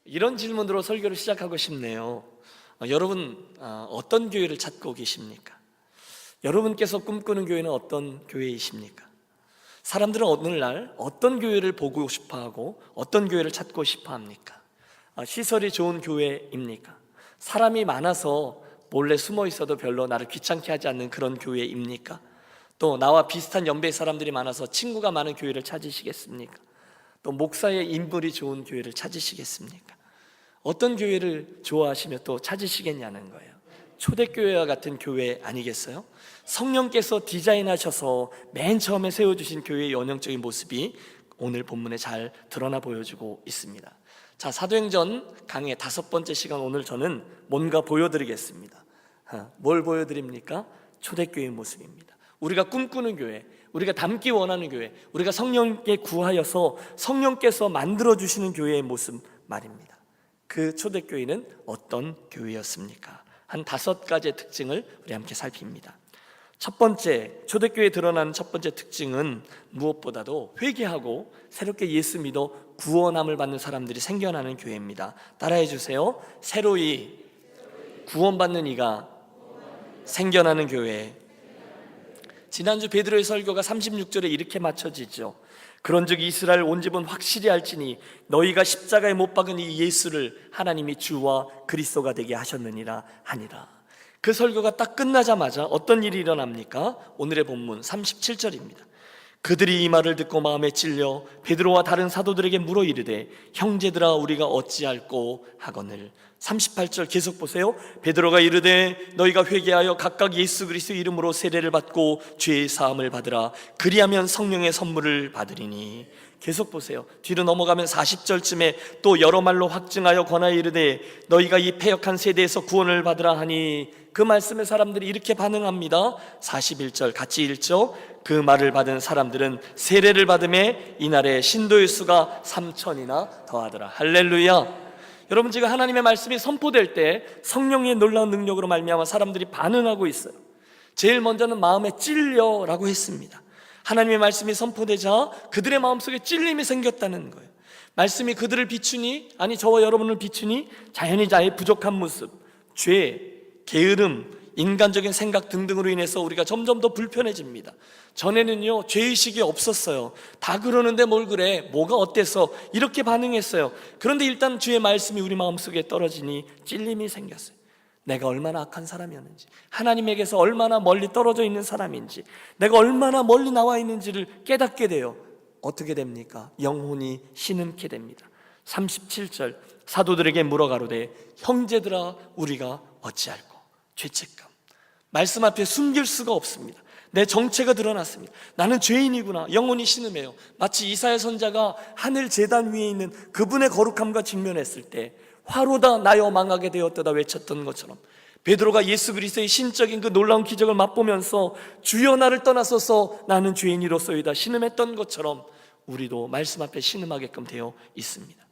이런 질문으로 설교를 시작하고 싶네요. 여러분 어떤 교회를 찾고 계십니까? 여러분께서 꿈꾸는 교회는 어떤 교회이십니까? 사람들은 오늘날 어떤 교회를 보고 싶어하고 어떤 교회를 찾고 싶어합니까? 시설이 좋은 교회입니까? 사람이 많아서 몰래 숨어 있어도 별로 나를 귀찮게 하지 않는 그런 교회입니까? 또 나와 비슷한 연배의 사람들이 많아서 친구가 많은 교회를 찾으시겠습니까? 또 목사의 인물이 좋은 교회를 찾으시겠습니까? 어떤 교회를 좋아하시며 또 찾으시겠냐는 거예요. 초대교회와 같은 교회 아니겠어요? 성령께서 디자인하셔서 맨 처음에 세워주신 교회의 원형적인 모습이 오늘 본문에 잘 드러나 보여주고 있습니다. 자, 사도행전 강의 5번째 시간, 오늘 저는 뭔가 보여드리겠습니다. 뭘 보여드립니까? 초대교회의 모습입니다. 우리가 꿈꾸는 교회, 우리가 닮기 원하는 교회, 우리가 성령께 구하여서 성령께서 만들어주시는 교회의 모습 말입니다. 그 초대교회는 어떤 교회였습니까? 한 5가지의 특징을 우리 함께 살핍니다. 첫 번째, 초대교회에 드러나는 첫 번째 특징은 무엇보다도 회개하고 새롭게 예수 믿어 구원함을 받는 사람들이 생겨나는 교회입니다. 따라해 주세요. 새로이 구원받는 이가 생겨나는 교회. 지난주 베드로의 설교가 36절에 이렇게 맞춰지죠. 그런즉 이스라엘 온 집은 확실히 알지니 너희가 십자가에 못 박은 이 예수를 하나님이 주와 그리스도가 되게 하셨느니라 하니라. 그 설교가 딱 끝나자마자 어떤 일이 일어납니까? 오늘의 본문 37절입니다. 그들이 이 말을 듣고 마음에 찔려 베드로와 다른 사도들에게 물어 이르되 형제들아 우리가 어찌할꼬 하거늘. 38절 계속 보세요. 베드로가 이르되 너희가 회개하여 각각 예수 그리스도 이름으로 세례를 받고 죄의 사함을 받으라. 그리하면 성령의 선물을 받으리니. 계속 보세요. 뒤로 넘어가면 40절쯤에 또 여러 말로 확증하여 권하여 이르되 너희가 이 패역한 세대에서 구원을 받으라 하니. 그 말씀에 사람들이 이렇게 반응합니다. 41절 같이 읽죠. 그 말을 받은 사람들은 세례를 받음에 이날에 신도의 수가 3,000이나 더하더라. 할렐루야. 여러분, 지금 하나님의 말씀이 선포될 때 성령의 놀라운 능력으로 말미암아 사람들이 반응하고 있어요. 제일 먼저는 마음에 찔려라고 했습니다. 하나님의 말씀이 선포되자 그들의 마음속에 찔림이 생겼다는 거예요. 말씀이 그들을 비추니, 아니 저와 여러분을 비추니 자연히 자의 부족한 모습, 죄, 게으름, 인간적인 생각 등등으로 인해서 우리가 점점 더 불편해집니다. 전에는요 죄의식이 없었어요. 다 그러는데 뭘 그래, 뭐가 어때서 이렇게 반응했어요. 그런데 일단 주의 말씀이 우리 마음속에 떨어지니 찔림이 생겼어요. 내가 얼마나 악한 사람이었는지, 하나님에게서 얼마나 멀리 떨어져 있는 사람인지, 내가 얼마나 멀리 나와 있는지를 깨닫게 돼요. 어떻게 됩니까? 영혼이 신음케 됩니다. 37절 사도들에게 물어가로되 형제들아 우리가 어찌할꼬. 죄책감, 말씀 앞에 숨길 수가 없습니다. 내 정체가 드러났습니다. 나는 죄인이구나. 영혼이 신음해요. 마치 이사야 선자가 하늘 제단 위에 있는 그분의 거룩함과 직면했을 때 화로다 나여 망하게 되었다 외쳤던 것처럼 베드로가 예수 그리스도의 신적인 그 놀라운 기적을 맛보면서 주여 나를 떠나소서 나는 죄인이로소이다 신음했던 것처럼 우리도 말씀 앞에 신음하게끔 되어 있습니다.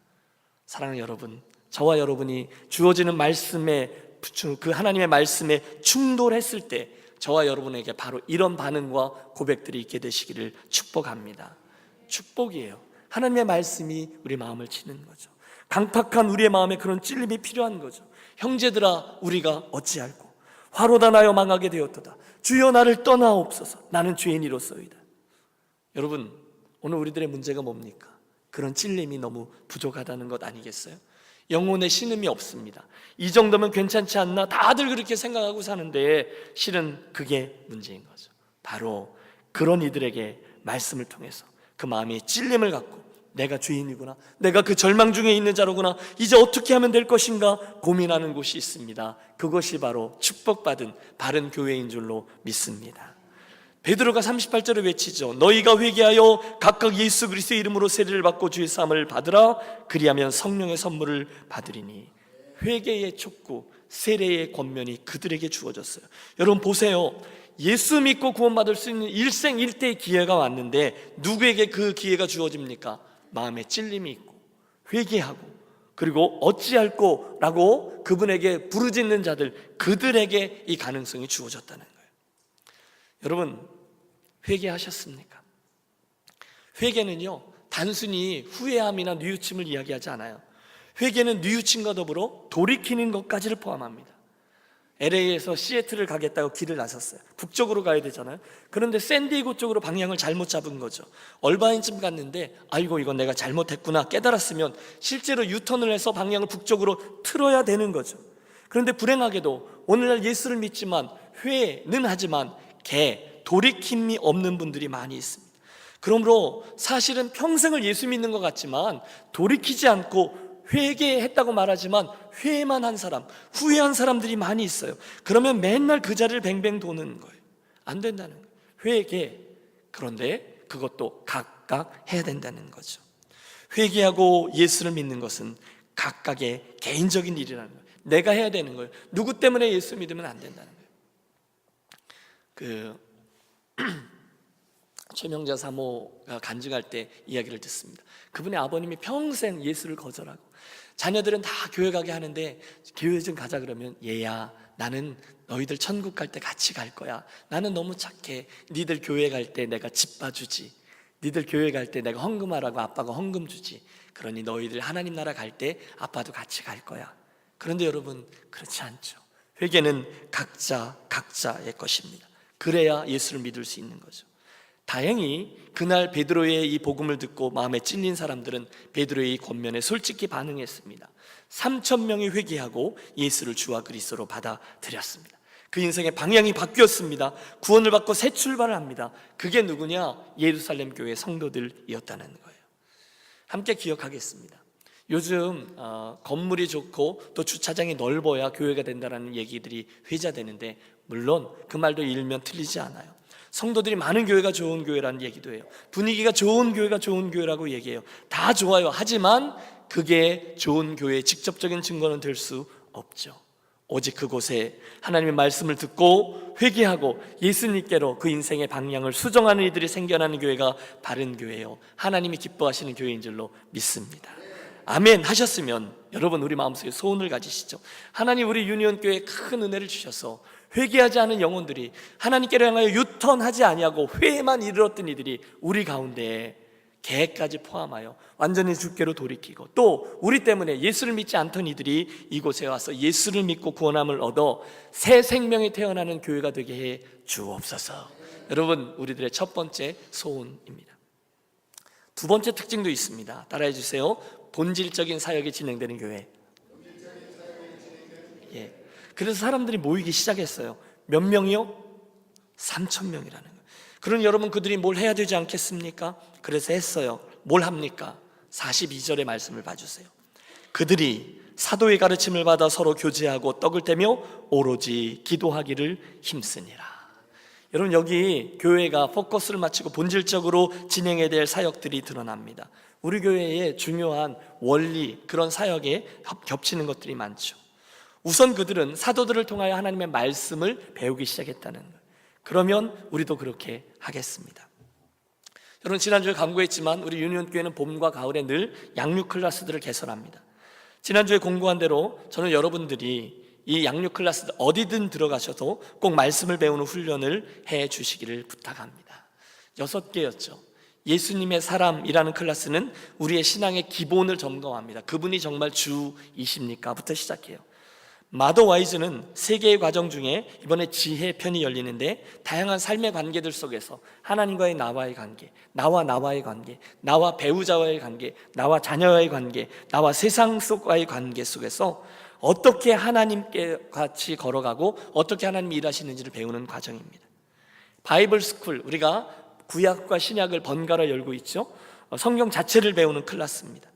사랑하는 여러분, 저와 여러분이 주어지는 말씀에, 그 하나님의 말씀에 충돌했을 때 저와 여러분에게 바로 이런 반응과 고백들이 있게 되시기를 축복합니다. 축복이에요. 하나님의 말씀이 우리 마음을 치는 거죠. 강팍한 우리의 마음에 그런 찔림이 필요한 거죠. 형제들아 우리가 어찌할꼬. 화로다 나여 망하게 되었도다. 주여 나를 떠나옵소서. 나는 죄인이로소이다. 여러분, 오늘 우리들의 문제가 뭡니까? 그런 찔림이 너무 부족하다는 것 아니겠어요? 영혼의 신음이 없습니다. 이 정도면 괜찮지 않나? 다들 그렇게 생각하고 사는데 실은 그게 문제인 거죠. 바로 그런 이들에게 말씀을 통해서 그 마음의 찔림을 갖고 내가 죄인이구나, 내가 그 절망 중에 있는 자로구나, 이제 어떻게 하면 될 것인가 고민하는 곳이 있습니다. 그것이 바로 축복받은 바른 교회인 줄로 믿습니다. 베드로가 38절에 외치죠. 너희가 회개하여 각각 예수 그리스도의 이름으로 세례를 받고 주의 사함을 받으라. 그리하면 성령의 선물을 받으리니. 회개의 촉구, 세례의 권면이 그들에게 주어졌어요. 여러분 보세요. 예수 믿고 구원받을 수 있는 일생일대의 기회가 왔는데 누구에게 그 기회가 주어집니까? 마음에 찔림이 있고 회개하고 그리고 어찌할꼬 라고 그분에게 부르짖는 자들, 그들에게 이 가능성이 주어졌다는 거예요. 여러분, 회개하셨습니까? 회개는요 단순히 후회함이나 뉘우침을 이야기하지 않아요. 회개는 뉘우침과 더불어 돌이키는 것까지를 포함합니다. LA에서 시애틀을 가겠다고 길을 나섰어요. 북쪽으로 가야 되잖아요. 그런데 샌디에고 쪽으로 방향을 잘못 잡은 거죠. 얼바인쯤 갔는데 아이고 이건 내가 잘못했구나 깨달았으면 실제로 유턴을 해서 방향을 북쪽으로 틀어야 되는 거죠. 그런데 불행하게도 오늘날 예수를 믿지만 회는 하지만 돌이킴이 없는 분들이 많이 있습니다. 그러므로 사실은 평생을 예수 믿는 것 같지만 돌이키지 않고 회개했다고 말하지만 회만 한 사람, 후회한 사람들이 많이 있어요. 그러면 맨날 그 자리를 뱅뱅 도는 거예요. 안 된다는 거예요. 회개. 그런데 그것도 각각 해야 된다는 거죠. 회개하고 예수를 믿는 것은 각각의 개인적인 일이라는 거예요. 내가 해야 되는 거예요. 누구 때문에 예수 믿으면 안 된다는 거예요. 최명자 사모가 간증할 때 이야기를 듣습니다. 그분의 아버님이 평생 예수를 거절하고 자녀들은 다 교회 가게 하는데 교회 좀 가자 그러면 얘야 나는 너희들 천국 갈 때 같이 갈 거야. 나는 너무 착해. 니들 교회 갈 때 내가 집 봐주지. 니들 교회 갈 때 내가 헌금하라고 아빠가 헌금 주지. 그러니 너희들 하나님 나라 갈 때 아빠도 같이 갈 거야. 그런데 여러분 그렇지 않죠. 회개는 각자의 것입니다. 그래야 예수를 믿을 수 있는 거죠. 다행히 그날 베드로의 이 복음을 듣고 마음에 찔린 사람들은 베드로의 이 권면에 솔직히 반응했습니다. 3,000명이 회개하고 예수를 주와 그리스도로 받아들였습니다. 그 인생의 방향이 바뀌었습니다. 구원을 받고 새 출발을 합니다. 그게 누구냐? 예루살렘 교회 성도들이었다는 거예요. 함께 기억하겠습니다. 요즘 건물이 좋고 또 주차장이 넓어야 교회가 된다는 얘기들이 회자되는데 물론 그 말도 일면 틀리지 않아요. 성도들이 많은 교회가 좋은 교회라는 얘기도 해요. 분위기가 좋은 교회가 좋은 교회라고 얘기해요. 다 좋아요. 하지만 그게 좋은 교회의 직접적인 증거는 될 수 없죠. 오직 그곳에 하나님의 말씀을 듣고 회개하고 예수님께로 그 인생의 방향을 수정하는 이들이 생겨나는 교회가 바른 교회요, 하나님이 기뻐하시는 교회인 줄로 믿습니다. 아멘 하셨으면 여러분 우리 마음속에 소원을 가지시죠. 하나님 우리 유니온교회에 큰 은혜를 주셔서 회개하지 않은 영혼들이 하나님께로 향하여 유턴하지 아니하고 회에만 이르렀던 이들이 우리 가운데 개까지 포함하여 완전히 주께로 돌이키고 또 우리 때문에 예수를 믿지 않던 이들이 이곳에 와서 예수를 믿고 구원함을 얻어 새 생명이 태어나는 교회가 되게 해 주옵소서. 여러분 우리들의 첫 번째 소원입니다. 두 번째 특징도 있습니다. 따라해 주세요. 본질적인 사역이 진행되는 교회. 그래서 사람들이 모이기 시작했어요. 몇 명이요? 3,000명이라는 거예요. 그럼 여러분 그들이 뭘 해야 되지 않겠습니까? 그래서 했어요. 뭘 합니까? 42절의 말씀을 봐주세요. 그들이 사도의 가르침을 받아 서로 교제하고 떡을 떼며 오로지 기도하기를 힘쓰니라. 여러분 여기 교회가 포커스를 맞추고 본질적으로 진행해야 될 사역들이 드러납니다. 우리 교회의 중요한 원리, 그런 사역에 겹치는 것들이 많죠. 우선 그들은 사도들을 통하여 하나님의 말씀을 배우기 시작했다는 거예요. 그러면 우리도 그렇게 하겠습니다. 여러분 지난주에 강구했지만 우리 유니온교회는 봄과 가을에 늘 양육 클래스들을 개설합니다. 지난주에 공고한 대로 저는 여러분들이 이 양육 클래스 어디든 들어가셔도 꼭 말씀을 배우는 훈련을 해 주시기를 부탁합니다. 6개였죠. 예수님의 사람이라는 클래스는 우리의 신앙의 기본을 점검합니다. 그분이 정말 주이십니까? 부터 시작해요. 마더 와이즈는 3개의 과정 중에 이번에 지혜 편이 열리는데 다양한 삶의 관계들 속에서 하나님과의 나와의 관계, 나와의 관계, 나와 배우자와의 관계, 나와 자녀와의 관계, 나와 세상 속과의 관계 속에서 어떻게 하나님께 같이 걸어가고 어떻게 하나님이 일하시는지를 배우는 과정입니다. 바이블 스쿨, 우리가 구약과 신약을 번갈아 열고 있죠. 성경 자체를 배우는 클래스입니다.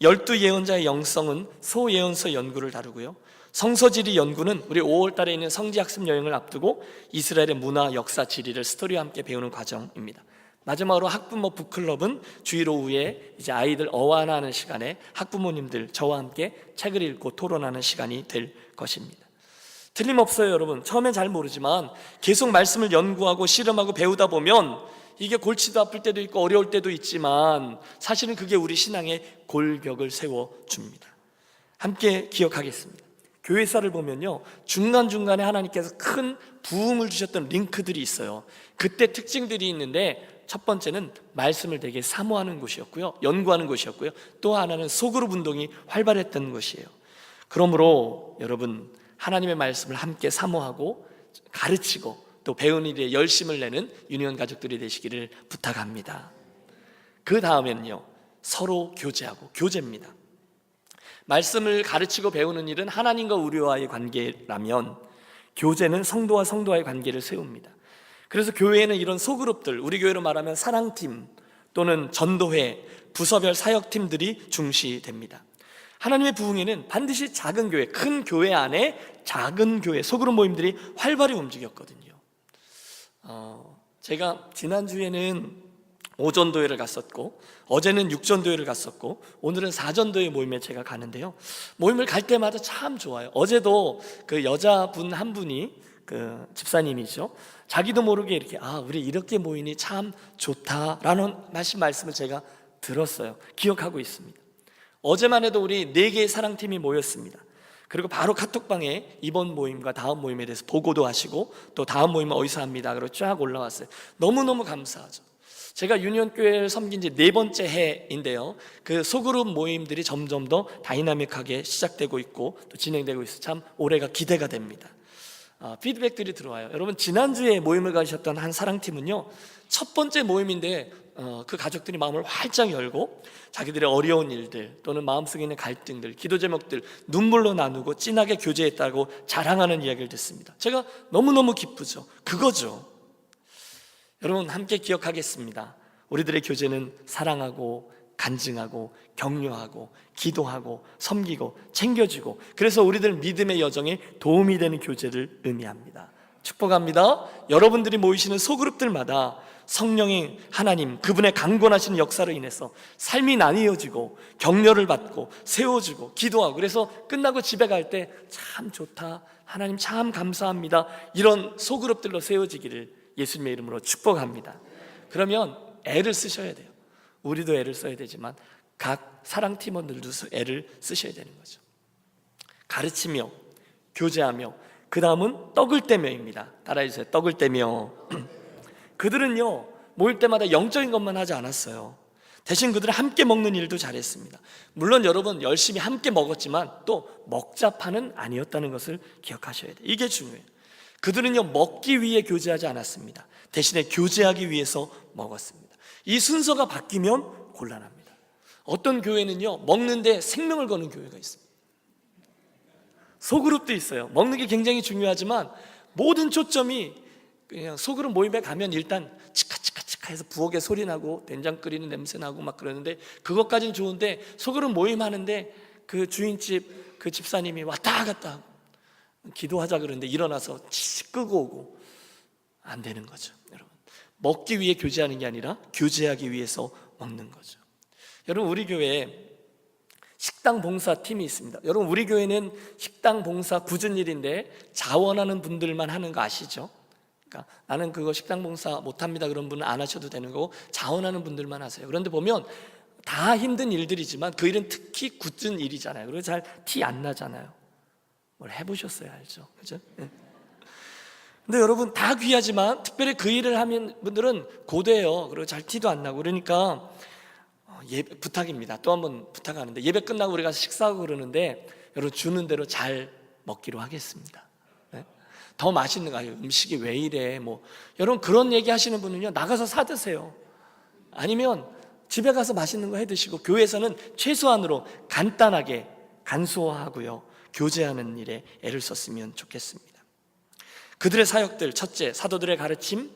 12예언자의 영성은 소예언서 연구를 다루고요, 성서지리 연구는 우리 5월 달에 있는 성지학습 여행을 앞두고 이스라엘의 문화, 역사, 지리를 스토리와 함께 배우는 과정입니다. 마지막으로 학부모 북클럽은 주일 오후에 이제 아이들 어완하는 시간에 학부모님들 저와 함께 책을 읽고 토론하는 시간이 될 것입니다. 틀림없어요 여러분. 처음엔 잘 모르지만 계속 말씀을 연구하고 실험하고 배우다 보면 이게 골치도 아플 때도 있고 어려울 때도 있지만 사실은 그게 우리 신앙의 골격을 세워줍니다. 함께 기억하겠습니다. 교회사를 보면요, 중간중간에 하나님께서 큰 부흥을 주셨던 링크들이 있어요. 그때 특징들이 있는데 첫 번째는 말씀을 되게 사모하는 곳이었고요, 연구하는 곳이었고요, 또 하나는 소그룹 운동이 활발했던 곳이에요. 그러므로 여러분, 하나님의 말씀을 함께 사모하고 가르치고 또 배우는 일에 열심을 내는 유니온 가족들이 되시기를 부탁합니다. 그 다음에는요, 서로 교제하고 교제입니다. 말씀을 가르치고 배우는 일은 하나님과 우리와의 관계라면 교제는 성도와 성도와의 관계를 세웁니다. 그래서 교회에는 이런 소그룹들, 우리 교회로 말하면 사랑팀 또는 전도회, 부서별 사역팀들이 중시됩니다. 하나님의 부흥에는 반드시 작은 교회, 큰 교회 안에 작은 교회, 소그룹 모임들이 활발히 움직였거든요. 제가 지난주에는 오전도회를 갔었고, 어제는 육전도회를 갔었고, 오늘은 사전도회 모임에 제가 가는데요, 모임을 갈 때마다 참 좋아요. 어제도 그 여자분 한 분이, 그 집사님이죠, 자기도 모르게 이렇게 우리 이렇게 모이니 참 좋다라는 말씀을 제가 들었어요. 기억하고 있습니다. 어제만 해도 우리 4개의 사랑팀이 모였습니다. 그리고 바로 카톡방에 이번 모임과 다음 모임에 대해서 보고도 하시고, 또 다음 모임은 어디서 합니다 그리고 쫙 올라왔어요. 너무너무 감사하죠. 제가 유니온교회를 섬긴 지 4번째 해인데요, 그 소그룹 모임들이 점점 더 다이나믹하게 시작되고 있고 또 진행되고 있어서 참 올해가 기대가 됩니다. 피드백들이 들어와요. 여러분, 지난주에 모임을 가셨던 한 사랑팀은요, 첫 번째 모임인데 그 가족들이 마음을 활짝 열고 자기들의 어려운 일들 또는 마음속에 있는 갈등들, 기도 제목들 눈물로 나누고 진하게 교제했다고 자랑하는 이야기를 듣습니다. 제가 너무너무 기쁘죠. 그거죠. 여러분, 함께 기억하겠습니다. 우리들의 교제는 사랑하고 간증하고 격려하고 기도하고 섬기고 챙겨주고, 그래서 우리들 믿음의 여정에 도움이 되는 교제를 의미합니다. 축복합니다. 여러분들이 모이시는 소그룹들마다 성령의 하나님, 그분의 강권하시는 역사로 인해서 삶이 나뉘어지고 격려를 받고 세워주고 기도하고, 그래서 끝나고 집에 갈 때 참 좋다, 하나님 참 감사합니다, 이런 소그룹들로 세워지기를 예수님의 이름으로 축복합니다. 그러면 애를 쓰셔야 돼요. 우리도 애를 써야 되지만 각 사랑팀원들도 애를 쓰셔야 되는 거죠. 가르치며 교제하며, 그 다음은 떡을 떼며입니다. 따라해주세요. 떡을 떼며. 그들은요, 모일 때마다 영적인 것만 하지 않았어요. 대신 그들은 함께 먹는 일도 잘했습니다. 물론 여러분, 열심히 함께 먹었지만 또 먹자파는 아니었다는 것을 기억하셔야 돼요. 이게 중요해요. 그들은요, 먹기 위해 교제하지 않았습니다. 대신에 교제하기 위해서 먹었습니다. 이 순서가 바뀌면 곤란합니다. 어떤 교회는요, 먹는데 생명을 거는 교회가 있습니다. 소그룹도 있어요. 먹는 게 굉장히 중요하지만 모든 초점이 그냥 소그룹 모임에 가면 일단 치카치카치카 해서 부엌에 소리 나고 된장 끓이는 냄새 나고 막 그러는데, 그것까지는 좋은데 소그룹 모임 하는데 그 주인집 그 집사님이 왔다 갔다 하고 기도하자 그러는데 일어나서 치치 끄고 오고, 안 되는 거죠. 여러분, 먹기 위해 교제하는 게 아니라 교제하기 위해서 먹는 거죠. 여러분, 우리 교회에 식당 봉사 팀이 있습니다. 여러분, 우리 교회는 식당 봉사 굳은 일인데 자원하는 분들만 하는 거 아시죠? 그러니까 나는 그거 식당 봉사 못합니다 그런 분은 안 하셔도 되는 거고, 자원하는 분들만 하세요. 그런데 보면 다 힘든 일들이지만 그 일은 특히 굳은 일이잖아요. 그리고 잘 티 안 나잖아요. 뭘 해보셨어야 알죠, 그죠? 근데 여러분, 다 귀하지만 특별히 그 일을 하면 분들은 고대해요. 그리고 잘 티도 안 나고. 그러니까 예배 부탁입니다. 또 한번 부탁하는데, 예배 끝나고 우리가 식사하고 그러는데 여러분, 주는 대로 잘 먹기로 하겠습니다. 네? 더 맛있는 거 아니에요. 음식이 왜 이래? 여러분, 그런 얘기 하시는 분은요, 나가서 사 드세요. 아니면 집에 가서 맛있는 거 해 드시고, 교회에서는 최소한으로 간단하게 간소화하고요, 교제하는 일에 애를 썼으면 좋겠습니다. 그들의 사역들, 첫째, 사도들의 가르침,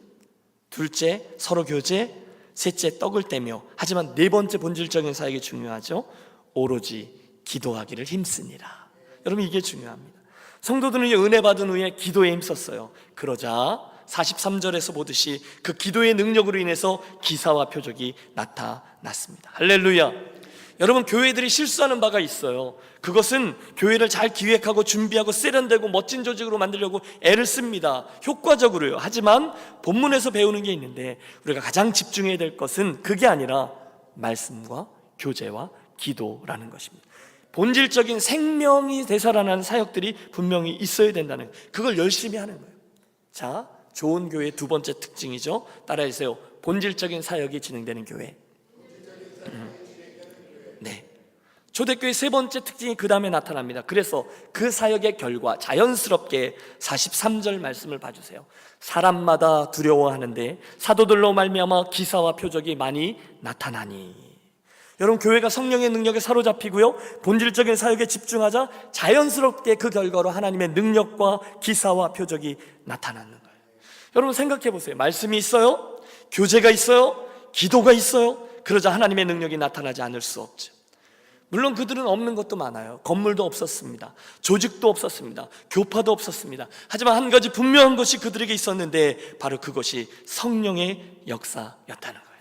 둘째, 서로 교제, 셋째, 떡을 떼며. 하지만 4번째 본질적인 사역이 중요하죠. 오로지 기도하기를 힘쓰니라. 여러분, 이게 중요합니다. 성도들은 은혜 받은 후에 기도에 힘썼어요. 그러자 43절에서 보듯이 그 기도의 능력으로 인해서 기사와 표적이 나타났습니다. 할렐루야. 여러분, 교회들이 실수하는 바가 있어요. 그것은 교회를 잘 기획하고 준비하고 세련되고 멋진 조직으로 만들려고 애를 씁니다. 효과적으로요. 하지만 본문에서 배우는 게 있는데, 우리가 가장 집중해야 될 것은 그게 아니라 말씀과 교제와 기도라는 것입니다. 본질적인 생명이 되살아나는 사역들이 분명히 있어야 된다는, 그걸 열심히 하는 거예요. 자, 좋은 교회의 2번째 특징이죠. 따라해주세요. 본질적인 사역이 진행되는 교회. 네. 초대교회 세 번째 특징이 그 다음에 나타납니다. 그래서 그 사역의 결과 자연스럽게 43절 말씀을 봐주세요. 사람마다 두려워하는데 사도들로 말미암아 기사와 표적이 많이 나타나니. 여러분, 교회가 성령의 능력에 사로잡히고요, 본질적인 사역에 집중하자 자연스럽게 그 결과로 하나님의 능력과 기사와 표적이 나타나는 거예요. 여러분 생각해 보세요. 말씀이 있어요, 교제가 있어요, 기도가 있어요. 그러자 하나님의 능력이 나타나지 않을 수 없죠. 물론 그들은 없는 것도 많아요. 건물도 없었습니다. 조직도 없었습니다. 교파도 없었습니다. 하지만 한 가지 분명한 것이 그들에게 있었는데 바로 그것이 성령의 역사였다는 거예요.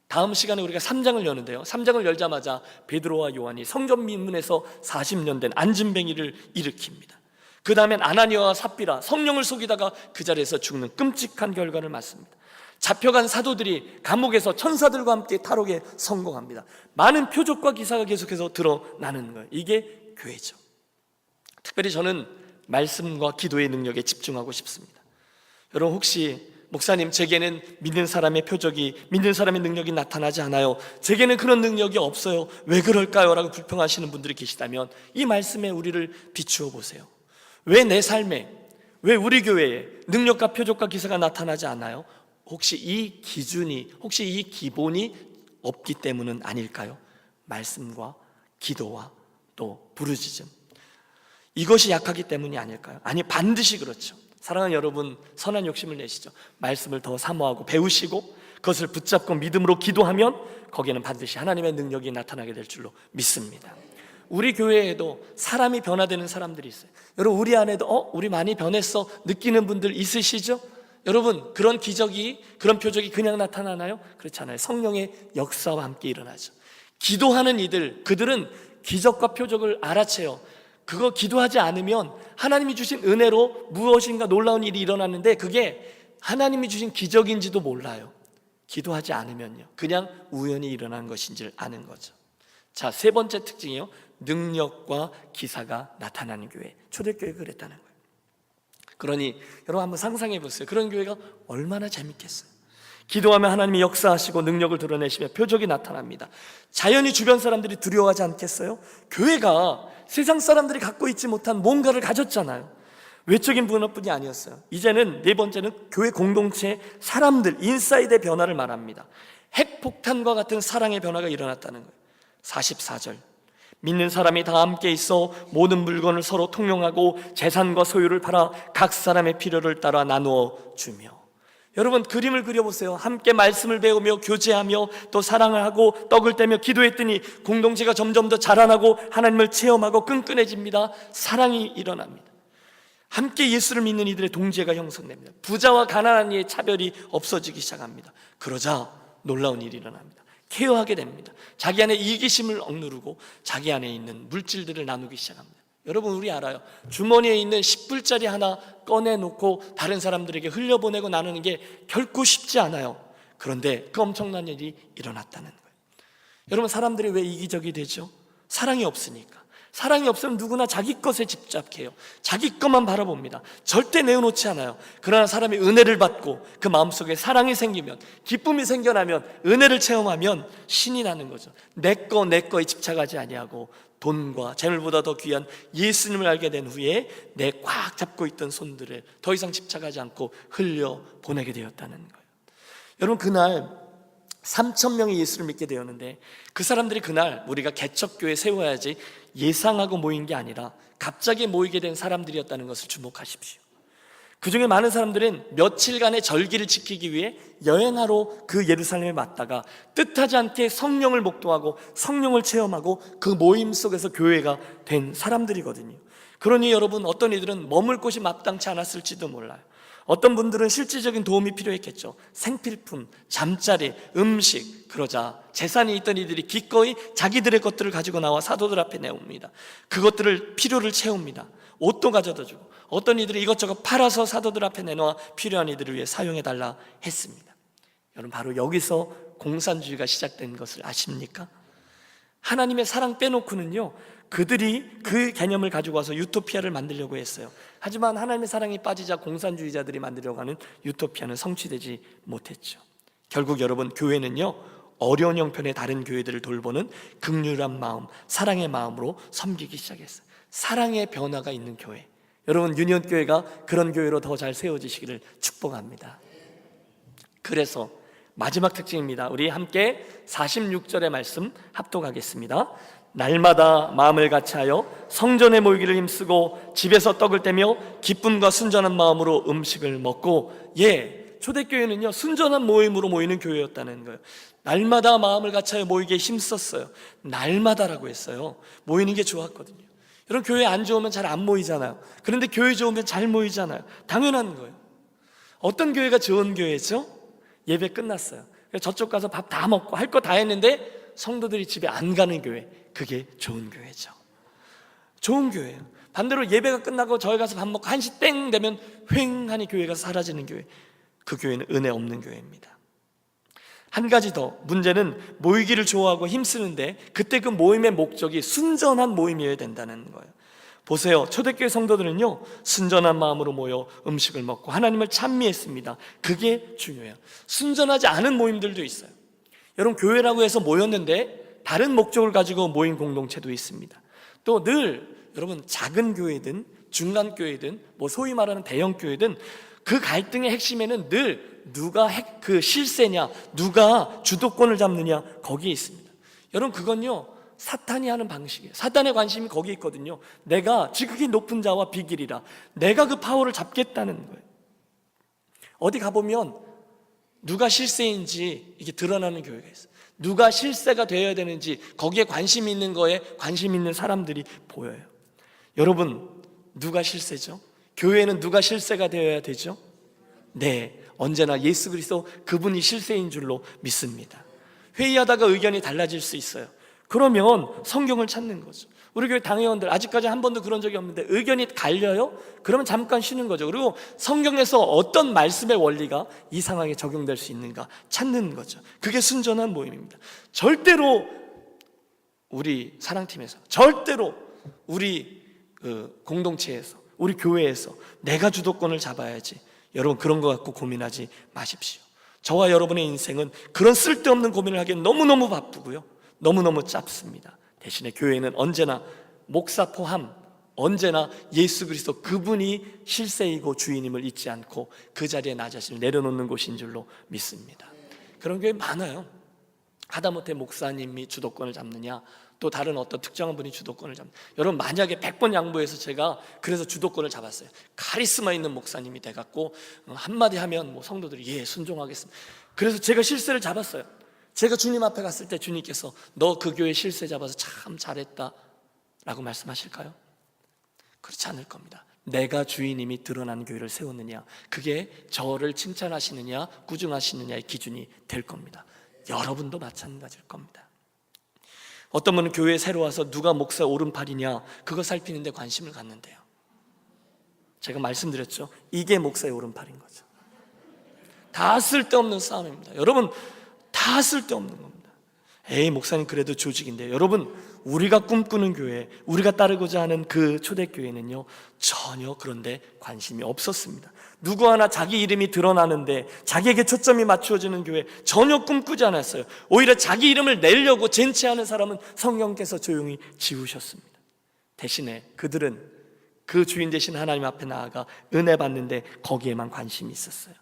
다음 시간에 우리가 3장을 여는데요, 3장을 열자마자 베드로와 요한이 성전 민문에서 40년 된 안진뱅이를 일으킵니다. 그 다음엔 아나니아와 삽비라, 성령을 속이다가 그 자리에서 죽는 끔찍한 결과를 맞습니다. 잡혀간 사도들이 감옥에서 천사들과 함께 탈옥에 성공합니다. 많은 표적과 기사가 계속해서 드러나는 거예요. 이게 교회죠. 특별히 저는 말씀과 기도의 능력에 집중하고 싶습니다. 여러분, 혹시 목사님, 제게는 믿는 사람의 표적이, 믿는 사람의 능력이 나타나지 않아요, 제게는 그런 능력이 없어요, 왜 그럴까요? 라고 불평하시는 분들이 계시다면 이 말씀에 우리를 비추어 보세요. 왜 내 삶에, 왜 우리 교회에 능력과 표적과 기사가 나타나지 않아요? 혹시 이 기준이, 혹시 이 기본이 없기 때문은 아닐까요? 말씀과 기도와 또 부르짖음, 이것이 약하기 때문이 아닐까요? 아니, 반드시 그렇죠. 사랑하는 여러분, 선한 욕심을 내시죠. 말씀을 더 사모하고 배우시고 그것을 붙잡고 믿음으로 기도하면 거기에는 반드시 하나님의 능력이 나타나게 될 줄로 믿습니다. 우리 교회에도 사람이 변화되는 사람들이 있어요. 여러분, 우리 안에도 우리 많이 변했어 느끼는 분들 있으시죠? 여러분, 그런 기적이, 그런 표적이 그냥 나타나나요? 그렇지 않아요. 성령의 역사와 함께 일어나죠. 기도하는 이들, 그들은 기적과 표적을 알아채요. 그거 기도하지 않으면 하나님이 주신 은혜로 무엇인가 놀라운 일이 일어났는데 그게 하나님이 주신 기적인지도 몰라요. 기도하지 않으면요, 그냥 우연히 일어난 것인지를 아는 거죠. 자, 세 번째 특징이요, 능력과 기사가 나타나는 교회. 초대교회가 그랬다는 거예요. 그러니 여러분 한번 상상해 보세요. 그런 교회가 얼마나 재밌겠어요. 기도하면 하나님이 역사하시고 능력을 드러내시며 표적이 나타납니다. 자연히 주변 사람들이 두려워하지 않겠어요? 교회가 세상 사람들이 갖고 있지 못한 뭔가를 가졌잖아요. 외적인 분업뿐이 아니었어요. 이제는 네 번째는 교회 공동체 사람들, 인사이드의 변화를 말합니다. 핵폭탄과 같은 사랑의 변화가 일어났다는 거예요. 44절, 믿는 사람이 다 함께 있어 모든 물건을 서로 통용하고 재산과 소유를 팔아 각 사람의 필요를 따라 나누어 주며. 여러분, 그림을 그려보세요. 함께 말씀을 배우며 교제하며 또 사랑을 하고 떡을 떼며 기도했더니 공동체가 점점 더 자라나고 하나님을 체험하고 끈끈해집니다. 사랑이 일어납니다. 함께 예수를 믿는 이들의 동지애가 형성됩니다. 부자와 가난한 이의 차별이 없어지기 시작합니다. 그러자 놀라운 일이 일어납니다. 케어하게 됩니다. 자기 안에 이기심을 억누르고 자기 안에 있는 물질들을 나누기 시작합니다. 여러분, 우리 알아요. 주머니에 있는 10불짜리 하나 꺼내놓고 다른 사람들에게 흘려보내고 나누는 게 결코 쉽지 않아요. 그런데 그 엄청난 일이 일어났다는 거예요. 여러분, 사람들이 왜 이기적이 되죠? 사랑이 없으니까. 사랑이 없으면 누구나 자기 것에 집착해요. 자기 것만 바라봅니다. 절대 내어놓지 않아요. 그러나 사람이 은혜를 받고 그 마음속에 사랑이 생기면, 기쁨이 생겨나면, 은혜를 체험하면 신이 나는 거죠. 내 거에 집착하지 아니하고 돈과 재물보다 더 귀한 예수님을 알게 된 후에 내 꽉 잡고 있던 손들을 더 이상 집착하지 않고 흘려보내게 되었다는 거예요. 여러분, 그날 3,000명이 예수를 믿게 되었는데 그 사람들이 그날 우리가 개척교회 세워야지 예상하고 모인 게 아니라 갑자기 모이게 된 사람들이었다는 것을 주목하십시오. 그 중에 많은 사람들은 며칠간의 절기를 지키기 위해 여행하러 그 예루살렘에 왔다가 뜻하지 않게 성령을 목도하고 성령을 체험하고 그 모임 속에서 교회가 된 사람들이거든요. 그러니 여러분, 어떤 이들은 머물 곳이 마땅치 않았을지도 몰라요. 어떤 분들은 실질적인 도움이 필요했겠죠. 생필품, 잠자리, 음식. 그러자 재산이 있던 이들이 기꺼이 자기들의 것들을 가지고 나와 사도들 앞에 내옵니다. 그것들을 필요를 채웁니다. 옷도 가져다 주고, 어떤 이들이 이것저것 팔아서 사도들 앞에 내놓아 필요한 이들을 위해 사용해달라 했습니다. 여러분, 바로 여기서 공산주의가 시작된 것을 아십니까? 하나님의 사랑 빼놓고는요, 그들이 그 개념을 가지고 와서 유토피아를 만들려고 했어요. 하지만 하나님의 사랑이 빠지자 공산주의자들이 만들려고 하는 유토피아는 성취되지 못했죠. 결국 여러분, 교회는요, 어려운 형편의 다른 교회들을 돌보는 긍휼한 마음, 사랑의 마음으로 섬기기 시작했어요. 사랑의 변화가 있는 교회, 여러분, 유니온 교회가 그런 교회로 더 잘 세워지시기를 축복합니다. 그래서 마지막 특징입니다. 우리 함께 46절의 말씀 합독하겠습니다. 날마다 마음을 같이하여 성전에 모이기를 힘쓰고 집에서 떡을 떼며 기쁨과 순전한 마음으로 음식을 먹고. 초대교회는요, 순전한 모임으로 모이는 교회였다는 거예요. 날마다 마음을 같이하여 모이기에 힘썼어요. 날마다라고 했어요. 모이는 게 좋았거든요. 여러분, 교회 안 좋으면 잘 안 모이잖아요. 그런데 교회 좋으면 잘 모이잖아요. 당연한 거예요. 어떤 교회가 좋은 교회죠? 예배 끝났어요. 저쪽 가서 밥 다 먹고 할 거 다 했는데 성도들이 집에 안 가는 교회, 그게 좋은 교회죠. 좋은 교회예요. 반대로 예배가 끝나고 저희 가서 밥 먹고 1시 땡 되면 휑하니 교회가 사라지는 교회, 그 교회는 은혜 없는 교회입니다. 한 가지 더, 문제는 모이기를 좋아하고 힘쓰는데 그때 그 모임의 목적이 순전한 모임이어야 된다는 거예요. 보세요, 초대교회 성도들은요, 순전한 마음으로 모여 음식을 먹고 하나님을 찬미했습니다. 그게 중요해요. 순전하지 않은 모임들도 있어요. 여러분, 교회라고 해서 모였는데 다른 목적을 가지고 모인 공동체도 있습니다. 또 늘 여러분, 작은 교회든 중간 교회든 소위 말하는 대형 교회든 그 갈등의 핵심에는 늘 누가 그 실세냐, 누가 주도권을 잡느냐, 거기에 있습니다. 여러분, 그건요, 사탄이 하는 방식이에요. 사탄의 관심이 거기에 있거든요. 내가 지극히 높은 자와 비길이라, 내가 그 파워를 잡겠다는 거예요. 어디 가보면 누가 실세인지 이게 드러나는 교회가 있어요. 누가 실세가 되어야 되는지 거기에 관심 있는 거에 관심 있는 사람들이 보여요. 여러분, 누가 실세죠? 교회는 누가 실세가 되어야 되죠? 네, 언제나 예수 그리스도, 그분이 실세인 줄로 믿습니다. 회의하다가 의견이 달라질 수 있어요. 그러면 성경을 찾는 거죠. 우리 교회 당회원들 아직까지 한 번도 그런 적이 없는데 의견이 갈려요? 그러면 잠깐 쉬는 거죠. 그리고 성경에서 어떤 말씀의 원리가 이 상황에 적용될 수 있는가 찾는 거죠. 그게 순전한 모임입니다. 절대로 우리 사랑팀에서, 절대로 우리 공동체에서, 우리 교회에서 내가 주도권을 잡아야지, 여러분, 그런 거 갖고 고민하지 마십시오. 저와 여러분의 인생은 그런 쓸데없는 고민을 하기엔 너무너무 바쁘고요, 너무너무 짧습니다. 대신에 교회는 언제나 목사 포함 언제나 예수 그리스도, 그분이 실세이고 주인임을 잊지 않고 그 자리에 나 자신을 내려놓는 곳인 줄로 믿습니다. 그런 교회 많아요. 하다못해 목사님이 주도권을 잡느냐, 또 다른 어떤 특정한 분이 주도권을 잡느냐. 여러분, 만약에 100번 양보해서 제가 그래서 주도권을 잡았어요. 카리스마 있는 목사님이 돼갖고 한마디 하면 성도들이 순종하겠습니다. 그래서 제가 실세를 잡았어요. 제가 주님 앞에 갔을 때 주님께서 너 그 교회 실세 잡아서 참 잘했다 라고 말씀하실까요? 그렇지 않을 겁니다. 내가 주인임이 드러나는 교회를 세웠느냐, 그게 저를 칭찬하시느냐 꾸중하시느냐의 기준이 될 겁니다. 여러분도 마찬가지일 겁니다. 어떤 분은 교회에 새로 와서 누가 목사 오른팔이냐, 그거 살피는데 관심을 갖는데요. 제가 말씀드렸죠, 이게 목사의 오른팔인 거죠. 다 쓸데없는 싸움입니다. 여러분, 다 쓸데없는 겁니다. 목사님 그래도 조직인데, 여러분, 우리가 꿈꾸는 교회, 우리가 따르고자 하는 그 초대교회는요, 전혀 그런데 관심이 없었습니다. 누구 하나 자기 이름이 드러나는데 자기에게 초점이 맞추어지는 교회 전혀 꿈꾸지 않았어요. 오히려 자기 이름을 내려고 젠치하는 사람은 성령께서 조용히 지우셨습니다. 대신에 그들은 그 주인 되신 하나님 앞에 나아가 은혜 받는데 거기에만 관심이 있었어요.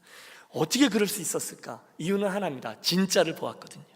어떻게 그럴 수 있었을까? 이유는 하나입니다. 진짜를 보았거든요.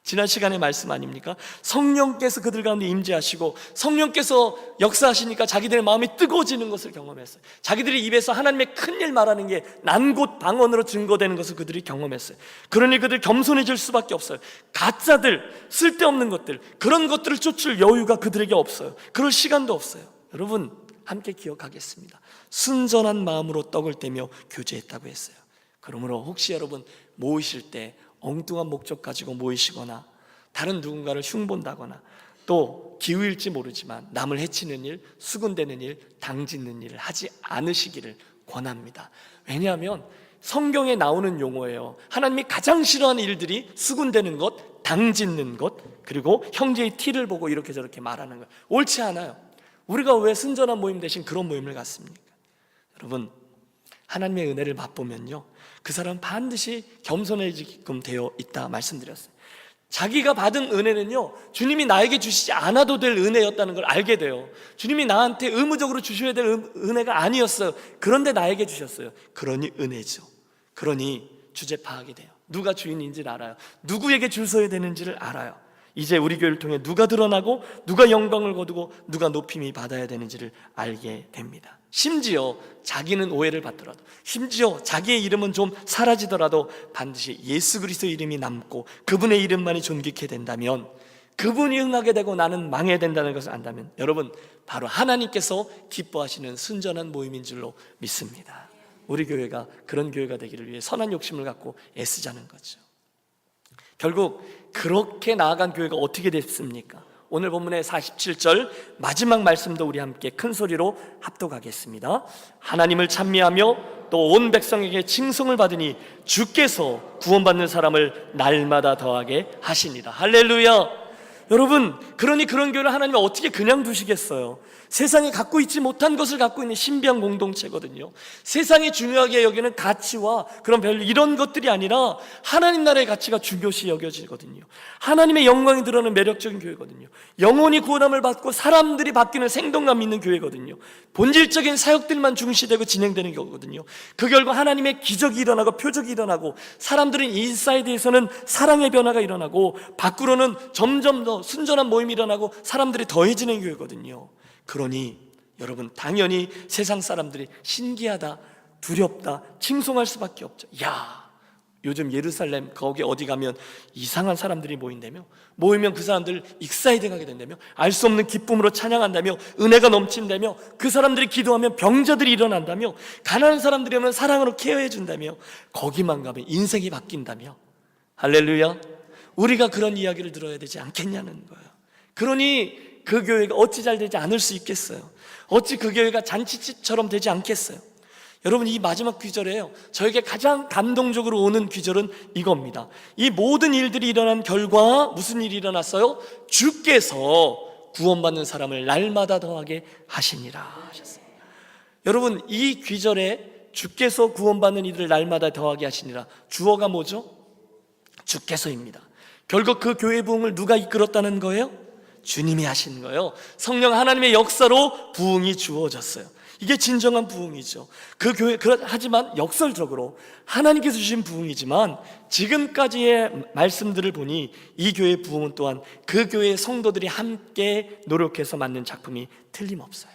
지난 시간에 말씀 아닙니까? 성령께서 그들 가운데 임재하시고 성령께서 역사하시니까 자기들의 마음이 뜨거워지는 것을 경험했어요. 자기들의 입에서 하나님의 큰일 말하는 게 난곳 방언으로 증거되는 것을 그들이 경험했어요. 그러니 그들 겸손해질 수밖에 없어요. 가짜들, 쓸데없는 것들, 그런 것들을 쫓을 여유가 그들에게 없어요. 그럴 시간도 없어요. 여러분, 함께 기억하겠습니다. 순전한 마음으로 떡을 떼며 교제했다고 했어요. 그러므로 혹시 여러분 모이실 때 엉뚱한 목적 가지고 모이시거나 다른 누군가를 흉본다거나 또 기우일지 모르지만 남을 해치는 일, 수군대는 일, 당짓는 일을 하지 않으시기를 권합니다. 왜냐하면 성경에 나오는 용어예요. 하나님이 가장 싫어하는 일들이 수군대는 것, 당짓는 것, 그리고 형제의 티를 보고 이렇게 저렇게 말하는 것, 옳지 않아요. 우리가 왜 순전한 모임 대신 그런 모임을 갖습니까? 여러분, 하나님의 은혜를 맛보면요, 그 사람은 반드시 겸손해지게끔 되어 있다 말씀드렸어요. 자기가 받은 은혜는요, 주님이 나에게 주시지 않아도 될 은혜였다는 걸 알게 돼요. 주님이 나한테 의무적으로 주셔야 될 은혜가 아니었어요. 그런데 나에게 주셨어요. 그러니 은혜죠. 그러니 주제 파악이 돼요. 누가 주인인지를 알아요. 누구에게 줄 서야 되는지를 알아요. 이제 우리 교회를 통해 누가 드러나고 누가 영광을 거두고 누가 높임이 받아야 되는지를 알게 됩니다. 심지어 자기는 오해를 받더라도, 심지어 자기의 이름은 좀 사라지더라도 반드시 예수 그리스도의 이름이 남고 그분의 이름만이 존귀케 된다면, 그분이 응하게 되고 나는 망해야 된다는 것을 안다면, 여러분, 바로 하나님께서 기뻐하시는 순전한 모임인 줄로 믿습니다. 우리 교회가 그런 교회가 되기를 위해 선한 욕심을 갖고 애쓰자는 거죠. 결국 그렇게 나아간 교회가 어떻게 됐습니까? 오늘 본문의 47절 마지막 말씀도 우리 함께 큰 소리로 합독하겠습니다. 하나님을 찬미하며 또 온 백성에게 칭송을 받으니 주께서 구원받는 사람을 날마다 더하게 하시니라. 할렐루야. 여러분, 그러니 그런 교회를 하나님이 어떻게 그냥 두시겠어요? 세상이 갖고 있지 못한 것을 갖고 있는 신비한 공동체거든요. 세상이 중요하게 여기는 가치와 그런 별 이런 것들이 아니라 하나님 나라의 가치가 중요시 여겨지거든요. 하나님의 영광이 드러나는 매력적인 교회거든요. 영혼이 구원함을 받고 사람들이 바뀌는 생동감 있는 교회거든요. 본질적인 사역들만 중시되고 진행되는 거거든요. 그 결과 하나님의 기적이 일어나고 표적이 일어나고, 사람들은 인사이드에서는 사랑의 변화가 일어나고 밖으로는 점점 더 순전한 모임이 일어나고 사람들이 더해지는 교회거든요. 그러니 여러분, 당연히 세상 사람들이 신기하다, 두렵다, 칭송할 수밖에 없죠. 야, 요즘 예루살렘 거기 어디 가면 이상한 사람들이 모인다며, 모이면 그 사람들 익사이드 가게 된다며, 알 수 없는 기쁨으로 찬양한다며, 은혜가 넘친다며, 그 사람들이 기도하면 병자들이 일어난다며, 가난한 사람들이 오면 사랑으로 케어해 준다며, 거기만 가면 인생이 바뀐다며. 할렐루야. 우리가 그런 이야기를 들어야 되지 않겠냐는 거예요. 그러니 그 교회가 어찌 잘 되지 않을 수 있겠어요? 어찌 그 교회가 잔치집처럼 되지 않겠어요? 여러분, 이 마지막 귀절에요, 저에게 가장 감동적으로 오는 귀절은 이겁니다. 이 모든 일들이 일어난 결과 무슨 일이 일어났어요? 주께서 구원받는 사람을 날마다 더하게 하시니라 하셨어요. 여러분, 이 귀절에 주께서 구원받는 이들을 날마다 더하게 하시니라, 주어가 뭐죠? 주께서입니다. 결국 그 교회 부흥을 누가 이끌었다는 거예요? 주님이 하신 거예요. 성령 하나님의 역사로 부흥이 주어졌어요. 이게 진정한 부흥이죠. 그 교회, 하지만 역설적으로 하나님께서 주신 부흥이지만 지금까지의 말씀들을 보니 이 교회의 부흥은 또한 그 교회의 성도들이 함께 노력해서 만든 작품이 틀림없어요.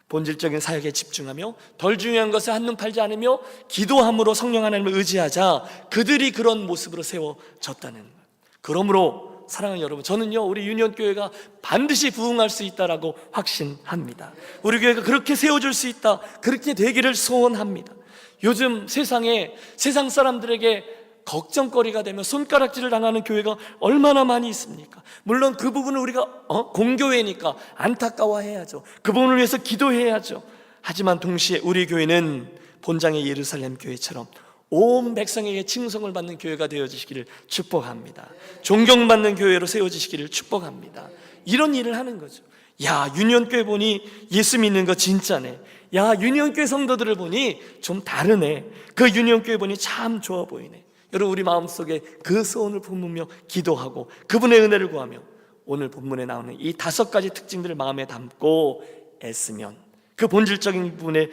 본질적인 사역에 집중하며 덜 중요한 것을 한눈 팔지 않으며 기도함으로 성령 하나님을 의지하자 그들이 그런 모습으로 세워졌다는 거예요. 그러므로 사랑하는 여러분, 저는요, 우리 유니온교회가 반드시 부흥할 수 있다라고 확신합니다. 우리 교회가 그렇게 세워줄 수 있다, 그렇게 되기를 소원합니다. 요즘 세상 사람들에게 걱정거리가 되며 손가락질을 당하는 교회가 얼마나 많이 있습니까? 물론 그 부분을 우리가 공교회니까 안타까워해야죠. 그 부분을 위해서 기도해야죠. 하지만 동시에 우리 교회는 본장의 예루살렘 교회처럼 온 백성에게 칭송을 받는 교회가 되어지시기를 축복합니다. 존경받는 교회로 세워지시기를 축복합니다. 이런 일을 하는 거죠. 야, 유니온교회 보니 예수 믿는 거 진짜네. 야, 유니온교회 성도들을 보니 좀 다르네. 그 유니온교회 보니 참 좋아 보이네. 여러분, 우리 마음속에 그 소원을 품으며 기도하고 그분의 은혜를 구하며 오늘 본문에 나오는 이 5가지 특징들을 마음에 담고 애쓰면, 그 본질적인 부분에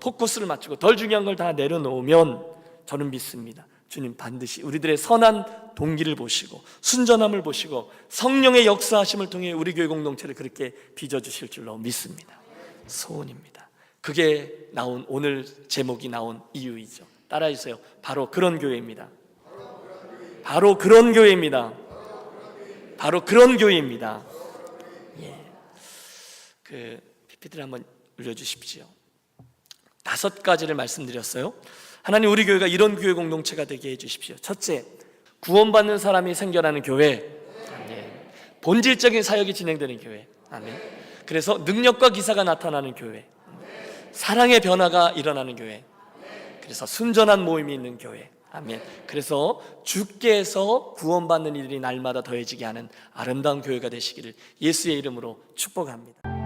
포커스를 맞추고 덜 중요한 걸 다 내려놓으면 저는 믿습니다. 주님 반드시 우리들의 선한 동기를 보시고 순전함을 보시고 성령의 역사하심을 통해 우리 교회 공동체를 그렇게 빚어주실 줄로 믿습니다. 소원입니다. 그게 나온, 오늘 제목이 나온 이유이죠. 따라해주세요. 바로 그런 교회입니다. 바로 그런 교회입니다. 바로 그런 교회입니다. 예. 그 PPT를 한번 올려주십시오. 5가지를 말씀드렸어요. 하나님, 우리 교회가 이런 교회 공동체가 되게 해주십시오. 첫째, 구원받는 사람이 생겨나는 교회. 아멘. 본질적인 사역이 진행되는 교회. 아멘. 그래서 능력과 기사가 나타나는 교회. 사랑의 변화가 일어나는 교회. 그래서 순전한 모임이 있는 교회. 아멘. 그래서 주께서 구원받는 이들이 날마다 더해지게 하는 아름다운 교회가 되시기를 예수의 이름으로 축복합니다.